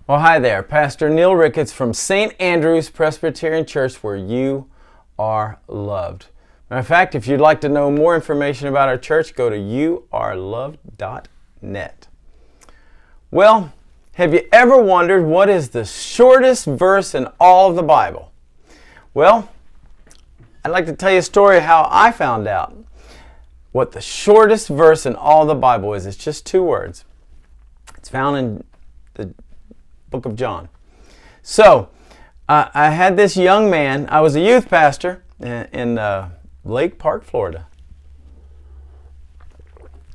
Well, hi there. Pastor Neil Ricketts from St. Andrew's Presbyterian Church, where you are loved. Matter of fact, if you'd like to know more information about our church, go to youareloved.net. Well, have you ever wondered what is the shortest verse in all of the Bible? Well, I'd like to tell you a story of how I found out what the shortest verse in all the Bible is. It's just 2 words. It's found in the book of John. So, I had this young man. I was a youth pastor in Lake Park, Florida.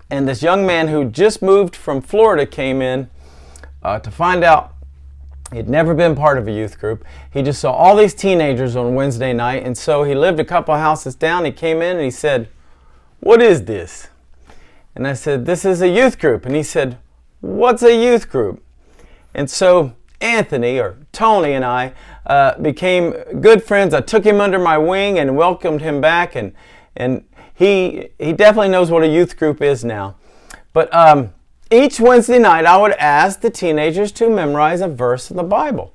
And this young man who just moved from Florida came in to find out he'd never been part of a youth group. He just saw all these teenagers on Wednesday night, and so he lived a couple houses down. He came in and he said, "What is this?" And I said, "This is a youth group." And he said, "What's a youth group?" And so Anthony, or Tony, and I became good friends. I took him under my wing and welcomed him back, and he definitely knows what a youth group is now. But each Wednesday night I would ask the teenagers to memorize a verse of the Bible.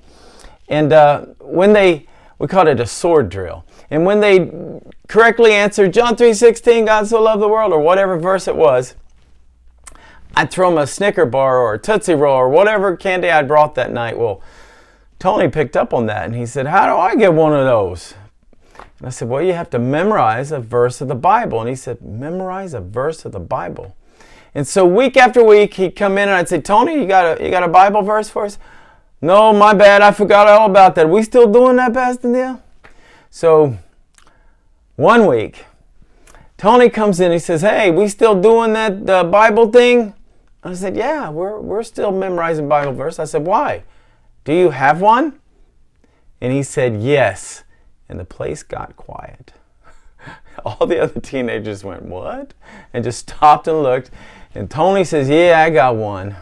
And we called it a sword drill. And when they correctly answered John 3:16, God so loved the world, or whatever verse it was, I'd throw him a Snicker bar or a Tootsie Roll or whatever candy I brought that night. Well, Tony picked up on that and he said, "How do I get one of those?" And I said, "Well, you have to memorize a verse of the Bible." And he said, "Memorize a verse of the Bible?" And so week after week he'd come in and I'd say, "Tony, you got a Bible verse for us?" "No, my bad, I forgot all about that." "We still doing that, Pastor Neil?" So one week, Tony comes in, he says, "Hey, we still doing that Bible thing?" I said, "Yeah, we're still memorizing Bible verse." I said, "Why? Do you have one?" And he said, "Yes." And the place got quiet. All the other teenagers went, "What?" And just stopped and looked. And Tony says, "Yeah, I got one."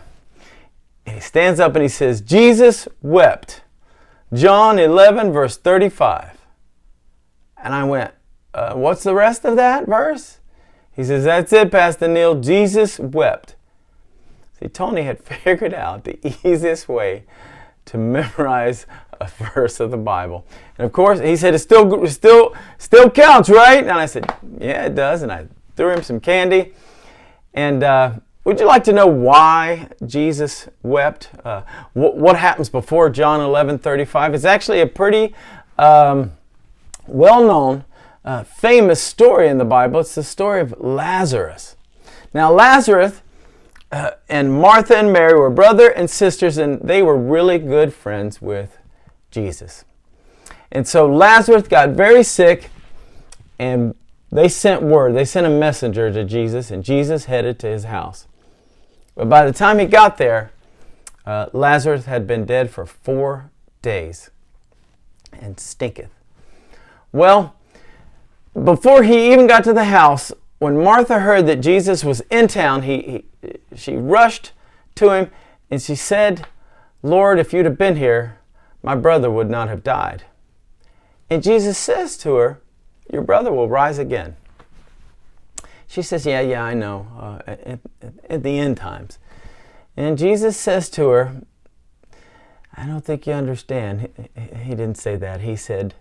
And he stands up and he says, "Jesus wept. John 11, verse 35. And I went, "What's the rest of that verse?" He says, "That's it, Pastor Neil. Jesus wept." See, Tony had figured out the easiest way to memorize a verse of the Bible. And of course, he said, it still counts, right? And I said, "Yeah, it does." And I threw him some candy. And would you like to know why Jesus wept? What happens before John 11:35? It's actually a pretty well-known, famous story in the Bible. It's the story of Lazarus. Now, Lazarus and Martha and Mary were brother and sisters, and they were really good friends with Jesus. And so Lazarus got very sick, and they sent word. They sent a messenger to Jesus, and Jesus headed to his house. But by the time he got there, Lazarus had been dead for 4 days and stinketh. Well, before he even got to the house, when Martha heard that Jesus was in town, she rushed to him and she said, "Lord, if you'd have been here, my brother would not have died." And Jesus says to her, "Your brother will rise again." She says, Yeah, I know, at the end times. And Jesus says to her, "I don't think you understand." He didn't say that. He said,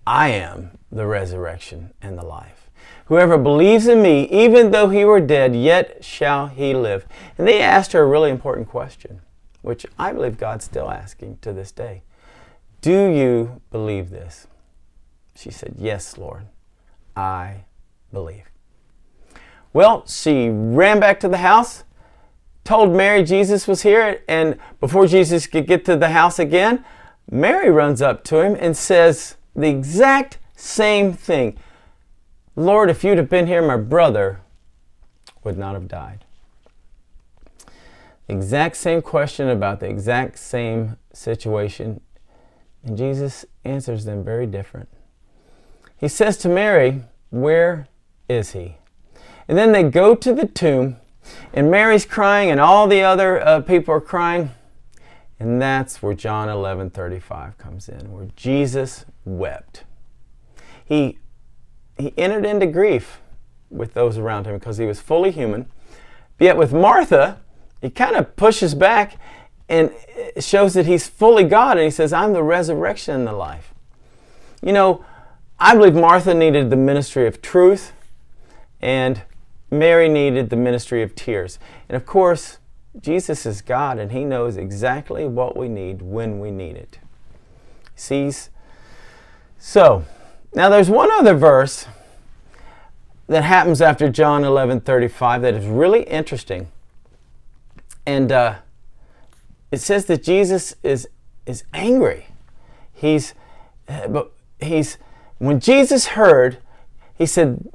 "I am the resurrection and the life. Whoever believes in me, even though he were dead, yet shall he live." And they asked her a really important question, which I believe God's still asking to this day. "Do you believe this?" She said, "Yes, Lord, I believe." Well, she ran back to the house, told Mary Jesus was here, and before Jesus could get to the house again, Mary runs up to him and says the exact same thing. "Lord, if you'd have been here, my brother would not have died." The exact same question about the exact same situation, and Jesus answers them very different. He says to Mary, "Where is he?" And then they go to the tomb, and Mary's crying, and all the other people are crying. And that's where John 11:35 comes in, where Jesus wept. He entered into grief with those around him because he was fully human. Yet with Martha, he kind of pushes back and it shows that he's fully God. And he says, I'm the resurrection and the life. You know, I believe Martha needed the ministry of truth, and Mary needed the ministry of tears. And of course, Jesus is God, and he knows exactly what we need when we need it. He sees. So, now there's one other verse that happens after John 11:35 that is really interesting. And it says that Jesus is angry. When Jesus heard, he said,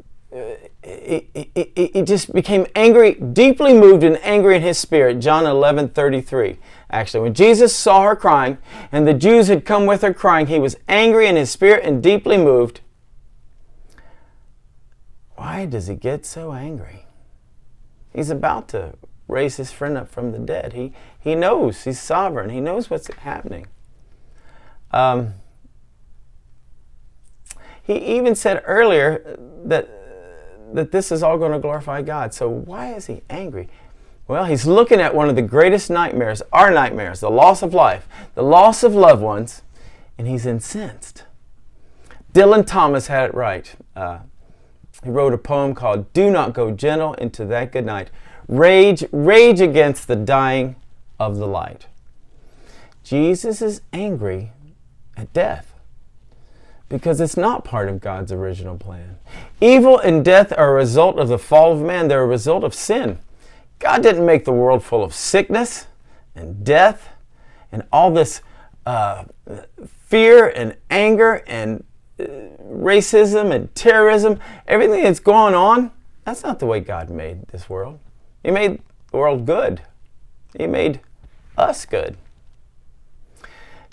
he just became angry, deeply moved and angry in his spirit. John 11:33. Actually, when Jesus saw her crying, and the Jews had come with her crying, he was angry in his spirit and deeply moved. Why does he get so angry? He's about to raise his friend up from the dead. He knows he's sovereign. He knows what's happening. He even said earlier that this is all going to glorify God. So why is he angry? Well, he's looking at one of the greatest nightmares, our nightmares, the loss of life, the loss of loved ones, and he's incensed. Dylan Thomas had it right. He wrote a poem called Do Not Go Gentle into That Good Night. Rage against the dying of the light. Jesus is angry at death because it's not part of God's original plan. Evil and death are a result of the fall of man. They're a result of sin. God didn't make the world full of sickness and death and all this fear and anger and racism and terrorism. Everything that's going on, that's not the way God made this world. He made the world good. He made us good.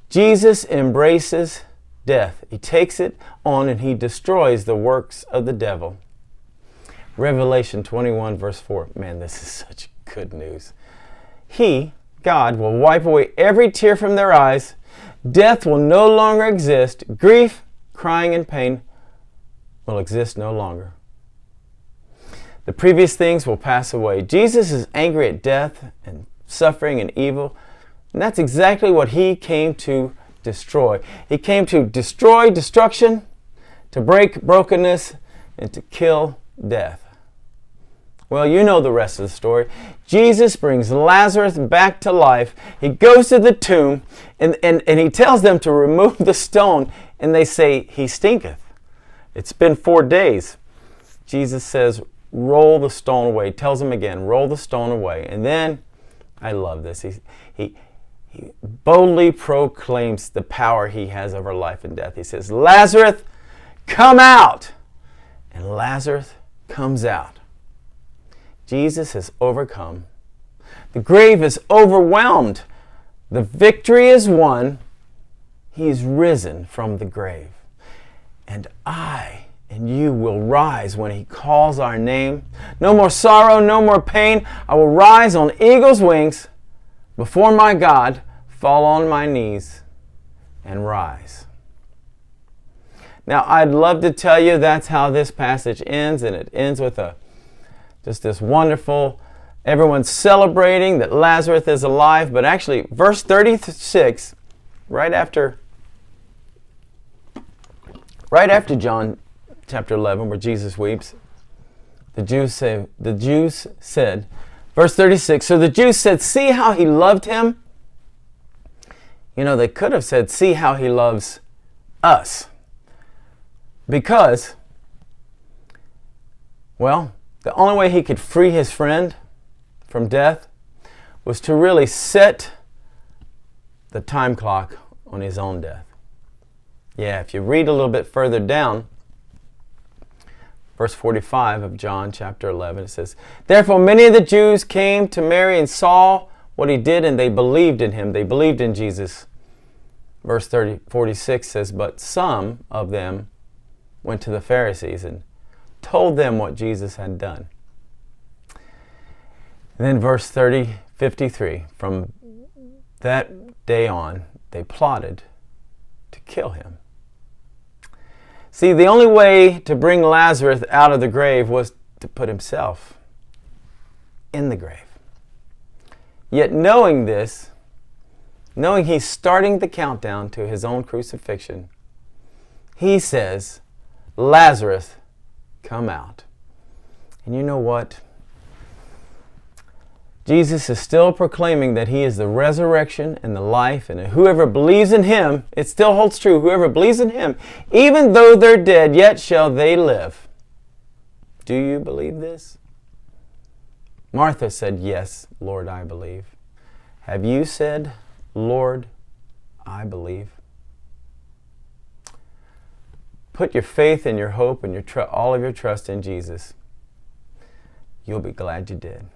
Jesus embraces death. He takes it on and he destroys the works of the devil. Revelation 21 verse 4. Man, this is such good news. He, God, will wipe away every tear from their eyes. Death will no longer exist. Grief, crying, and pain will exist no longer. The previous things will pass away. Jesus is angry at death and suffering and evil. And that's exactly what he came to destroy. He came to destroy destruction, to break brokenness, and to kill death. Well, you know the rest of the story. Jesus brings Lazarus back to life. He goes to the tomb and he tells them to remove the stone. And they say, he stinketh. It's been 4 days. Jesus says, roll the stone away. Tells them again, roll the stone away. And then, I love this, he boldly proclaims the power he has over life and death. He says, Lazarus, come out! And Lazarus comes out. Jesus has overcome. The grave is overwhelmed. The victory is won. He is risen from the grave. And I and you will rise when he calls our name. No more sorrow, no more pain. I will rise on eagle's wings before my God, fall on my knees and rise. Now, I'd love to tell you that's how this passage ends, and it ends with just this wonderful, everyone's celebrating that Lazarus is alive, but actually, verse 36, right after John chapter 11, where Jesus weeps, the Jews said, verse 36, so the Jews said, see how he loved him? You know, they could have said, see how he loves us. Because, well, the only way he could free his friend from death was to really set the time clock on his own death. Yeah, if you read a little bit further down, verse 45 of John chapter 11, it says, therefore many of the Jews came to Mary and saw what he did, and they believed in him. They believed in Jesus. Verse 46 says, but some of them went to the Pharisees and told them what Jesus had done. And then verse 53, from that day on, they plotted to kill him. See, the only way to bring Lazarus out of the grave was to put himself in the grave. Yet knowing this, knowing he's starting the countdown to his own crucifixion, he says, Lazarus, come out. And you know what? Jesus is still proclaiming that he is the resurrection and the life, and whoever believes in him, it still holds true, whoever believes in him, even though they're dead, yet shall they live. Do you believe this? Martha said, yes, Lord, I believe. Have you said, Lord, I believe? Put your faith and your hope and all of your trust in Jesus. You'll be glad you did.